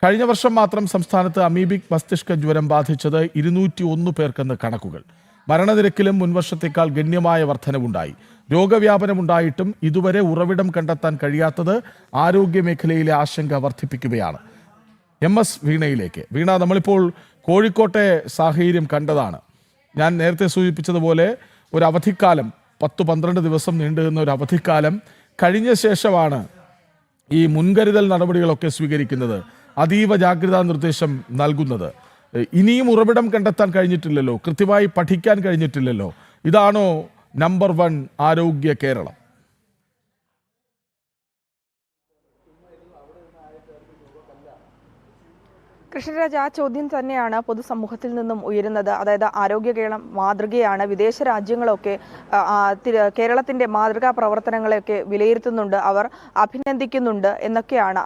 കഴിഞ്ഞ വർഷം മാത്രം സംസ്ഥാനത്ത് അമീബിക് മസ്തിഷ്ക ജ്വരം ബാധിച്ചത് 201 പേർക്കെന്ന് കണക്കുകൾ. മരണനിരക്കിലും മുൻവർഷത്തേക്കാൾ ഗണ്യമായ വർധനവുണ്ടായി. രോഗവ്യാപനമുണ്ടായിട്ടും ഇതുവരെ ഉറവിടം കണ്ടെത്താൻ കഴിയാത്തത് ആരോഗ്യമേഖലയിലെ ആശങ്ക വർദ്ധിപ്പിക്കുകയാണ്. MS വീണയിലേക്ക്. വീണ, നമ്മളിപ്പോൾ കോഴിക്കോട്ടെ സാഹചര്യം കണ്ടതാണ്. ഞാൻ നേരത്തെ സൂചിപ്പിച്ചതുപോലെ ഒരു അവധിക്കാലം 10-12 ദിവസം നീണ്ടുനിന്ന ഒരു അവധിക്കാലം കഴിഞ്ഞ ശേഷമാണ് ഈ മുൻകരുതൽ നടപടികളൊക്കെ സ്വീകരിക്കുന്നത്, അതീവ ജാഗ്രതാ നിർദ്ദേശം നൽകുന്നത്. ഇനിയും ഉറവിടം കണ്ടെത്താൻ കഴിഞ്ഞിട്ടില്ലല്ലോ, കൃത്യമായി പഠിക്കാൻ കഴിഞ്ഞിട്ടില്ലല്ലോ. ഇതാണോ നമ്പർ 1 ആരോഗ്യ കേരളം? കൃഷ്ണരാജ്, ആ ചോദ്യം തന്നെയാണ് പൊതുസമൂഹത്തിൽ നിന്നും ഉയരുന്നത്. അതായത് ആരോഗ്യ കേരളം മാതൃകയാണ്, വിദേശ രാജ്യങ്ങളൊക്കെ കേരളത്തിന്റെ മാതൃകാ പ്രവർത്തനങ്ങളെയൊക്കെ വിലയിരുത്തുന്നുണ്ട്, അവർ അഭിനന്ദിക്കുന്നുണ്ട് എന്നൊക്കെയാണ്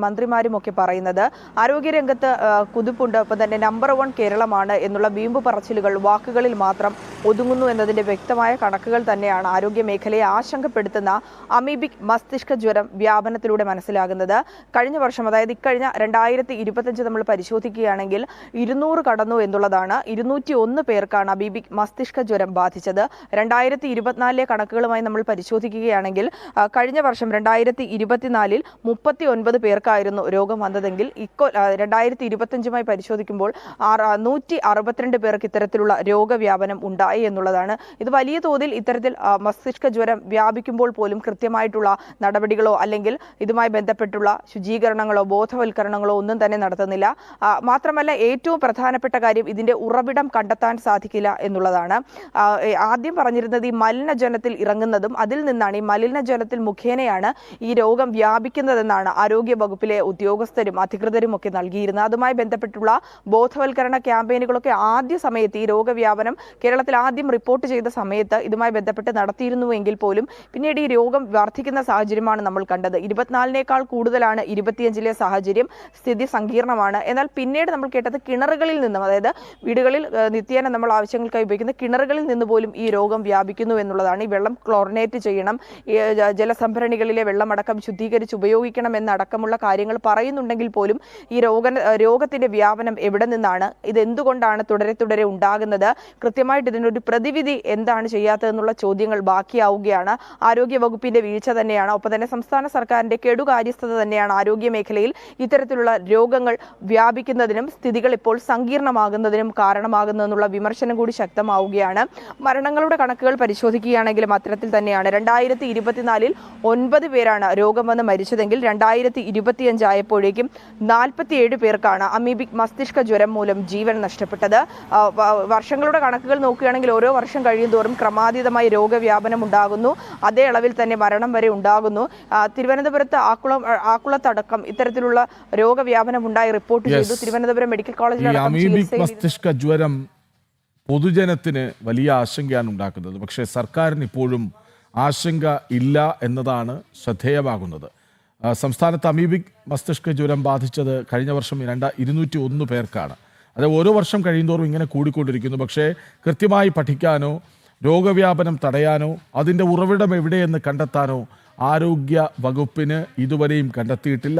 മന്ത്രിമാരും ഒക്കെ പറയുന്നത്. ആരോഗ്യരംഗത്ത് കുതിപ്പുണ്ട്. ഒപ്പം തന്നെ നമ്പർ 1 കേരളമാണ് എന്നുള്ള വീമ്പ് പറച്ചിലുകൾ വാക്കുകളിൽ മാത്രം ഒതുങ്ങുന്നു എന്നതിന്റെ വ്യക്തമായ കണക്കുകൾ തന്നെയാണ് ആരോഗ്യ മേഖലയെ ആശങ്കപ്പെടുത്തുന്ന അമീബിക് മസ്തിഷ്ക ജ്വരം വ്യാപനത്തിലൂടെ മനസ്സിലാകുന്നത്. കഴിഞ്ഞ വർഷം, അതായത് ഇക്കഴിഞ്ഞ 2025 നമ്മൾ പരിശോധിക്കുകയാണെങ്കിൽ 200 കടന്നു എന്നുള്ളതാണ്. 201 പേർക്കാണ് അമീബിക് മസ്തിഷ്ക ജ്വരം ബാധിച്ചത്. 2024 കണക്കുകളുമായി നമ്മൾ പരിശോധിക്കുകയാണെങ്കിൽ കഴിഞ്ഞ വർഷം 2024 39 പേർക്കായിരുന്നു രോഗം വന്നതെങ്കിൽ 2025 പരിശോധിക്കുമ്പോൾ 162 പേർക്ക് ഇത്തരത്തിലുള്ള രോഗവ്യാപനം ഉണ്ടായി എന്നുള്ളതാണ്. ഇത് വലിയ തോതിൽ ഇത്തരത്തിൽ മസ്തിഷ്ക ജ്വരം വ്യാപിക്കുമ്പോൾ പോലും കൃത്യമായിട്ടുള്ള നടപടികളോ അല്ലെങ്കിൽ ഇതുമായി ബന്ധപ്പെട്ടുള്ള ശുചീകരണങ്ങളോ ബോധവൽക്കരണങ്ങളോ ഒന്നും തന്നെ നടത്തുന്നില്ല. മാത്രമല്ല, ഏറ്റവും പ്രധാനപ്പെട്ട കാര്യം ഇതിന്റെ ഉറവിടം കണ്ടെത്താൻ സാധിക്കില്ല എന്നുള്ളതാണ്. ആദ്യം പറഞ്ഞിരുന്നത് ഈ മലിനജലത്തിൽ ഇറങ്ങുന്നതും അതിൽ നിന്നാണ്, ഈ മലിനജലത്തിൽ മുഖേനയാണ് ഈ രോഗം വ്യാപിക്കുന്നതെന്നാണ് ആരോഗ്യ വകുപ്പിലെ ഉദ്യോഗസ്ഥരും അധികൃതരും ഒക്കെ നൽകിയിരുന്നത്. അതുമായി ബന്ധപ്പെട്ടുള്ള ബോധവൽക്കരണ ക്യാമ്പയിനുകളൊക്കെ ആദ്യ സമയത്ത്, ഈ രോഗവ്യാപനം കേരളത്തിൽ ആദ്യം റിപ്പോർട്ട് ചെയ്ത സമയത്ത് ഇതുമായി ബന്ധപ്പെട്ട് നടത്തിയിരുന്നുവെങ്കിൽ പോലും പിന്നീട് ഈ രോഗം വർദ്ധിക്കുന്ന സാഹചര്യമാണ് നമ്മൾ കണ്ടത്. 24-നേക്കാൾ കൂടുതലാണ് 25-ലെ സാഹചര്യം. സ്ഥിതി സങ്കീർണമാണ്. എന്നാൽ പിന്നീട് നമ്മൾ കേട്ടത് കിണറുകളിൽ നിന്നും, അതായത് വീടുകളിൽ നിത്യേന നമ്മൾ ആവശ്യങ്ങൾക്കായി ഉപയോഗിക്കുന്ന കിണറുകളിൽ നിന്ന് പോലും ഈ രോഗം വ്യാപിക്കുന്നു എന്നുള്ളതാണ്. ഈ വെള്ളം ക്ലോറിനേറ്റ് ചെയ്യണം, ജലസംഭരണികളിലെ വെള്ളമടക്കം ശുദ്ധീകരിച്ച് ഉപയോഗിക്കണം എന്നടക്കമുള്ള കാര്യങ്ങൾ പറയുന്നുണ്ടെങ്കിൽ പോലും ഈ രോഗത്തിന്റെ വ്യാപനം എവിടെ നിന്നാണ്, ഇതെന്തുകൊണ്ടാണ് തുടരെ ഉണ്ടാകുന്നത്, കൃത്യമായിട്ട് ഇതിനൊരു പ്രതിവിധി എന്താണ് ചെയ്യാത്തതെന്നുള്ള ചോദ്യങ്ങൾ ബാക്കിയാവുകയാണ്. ആരോഗ്യ വകുപ്പിന്റെ വീഴ്ച തന്നെയാണ്, ഒപ്പം തന്നെ സംസ്ഥാന സർക്കാരിന്റെ കെടുകാര്യസ്ഥത തന്നെയാണ് ആരോഗ്യ മേഖലയിൽ ഇത്തരത്തിലുള്ള രോഗങ്ങൾ വ്യാപിക്കുന്നതിനും സ്ഥിതികൾ ഇപ്പോൾ സങ്കീർണമാകുന്നതിനും കാരണമാകുന്നതെന്നുള്ള വിമർശനം കൂടി ശക്തമാവുകയാണ്. മരണങ്ങളുടെ കണക്കുകൾ പരിശോധിക്കുകയാണെങ്കിലും അത്തരത്തിൽ തന്നെയാണ്. 2024 9 പേരാണ് രോഗം വന്ന് മരിച്ചതെങ്കിൽ 2025 ആയപ്പോഴേക്കും 47 പേർക്കാണ് അമീബിക് മസ്തിഷ്ക ജ്വരം മൂലം ജീവൻ നഷ്ടപ്പെട്ടത്. വർഷങ്ങളുടെ കണക്കുകൾ നോക്കുകയാണെങ്കിൽ ഓരോ വർഷം കഴിയുന്തോറും ക്രമാതീതമായി രോഗവ്യാപനം ഉണ്ടാകുന്നു, അതേ അളവിൽ തന്നെ മരണം വരെ ഉണ്ടാകുന്നു. തിരുവനന്തപുരത്ത് ആക്കുളത്തടക്കം ഇത്തരത്തിലുള്ള രോഗവ്യാപനം ഉണ്ടായി റിപ്പോർട്ട് ചെയ്തു. തിരുവനന്തപുരം മെഡിക്കൽ കോളേജിൽ അമീബിക് മസ്തിഷ്ക ജ്വരം പൊതുജനത്തിന് വലിയ ആശങ്കയാണ് ഉണ്ടാക്കുന്നത്. പക്ഷേ സർക്കാരിന് ഇപ്പോഴും ആശങ്ക ഇല്ല എന്നതാണ് ശ്രദ്ധേയമാകുന്നത്. സംസ്ഥാനത്ത് അമീബിക് മസ്തിഷ്ക ജ്വരം ബാധിച്ചത് കഴിഞ്ഞ വർഷം 201 പേർക്കാണ്. അത് ഓരോ വർഷം കഴിയുന്തോറും ഇങ്ങനെ കൂടിക്കൊണ്ടിരിക്കുന്നു. പക്ഷേ കൃത്യമായി പഠിക്കാനോ രോഗവ്യാപനം തടയാനോ അതിൻ്റെ ഉറവിടം എവിടെയെന്ന് കണ്ടെത്താനോ ആരോഗ്യ വകുപ്പിന് ഇതുവരെയും കണ്ടെത്തിയിട്ടില്ല.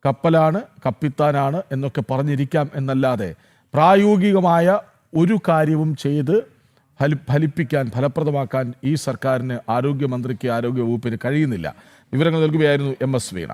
കപ്പലാണ്, കപ്പിത്താനാണ് എന്നൊക്കെ പറഞ്ഞിരിക്കാം എന്നല്ലാതെ പ്രായോഗികമായ ഒരു കാര്യവും ചെയ്ത് ഫലപ്രദമാക്കാൻ ഈ സർക്കാരിന്, ആരോഗ്യമന്ത്രിക്ക്, ആരോഗ്യ വകുപ്പിന് കഴിയുന്നില്ല. വിവരങ്ങൾ നൽകുകയായിരുന്നു MS വീണ.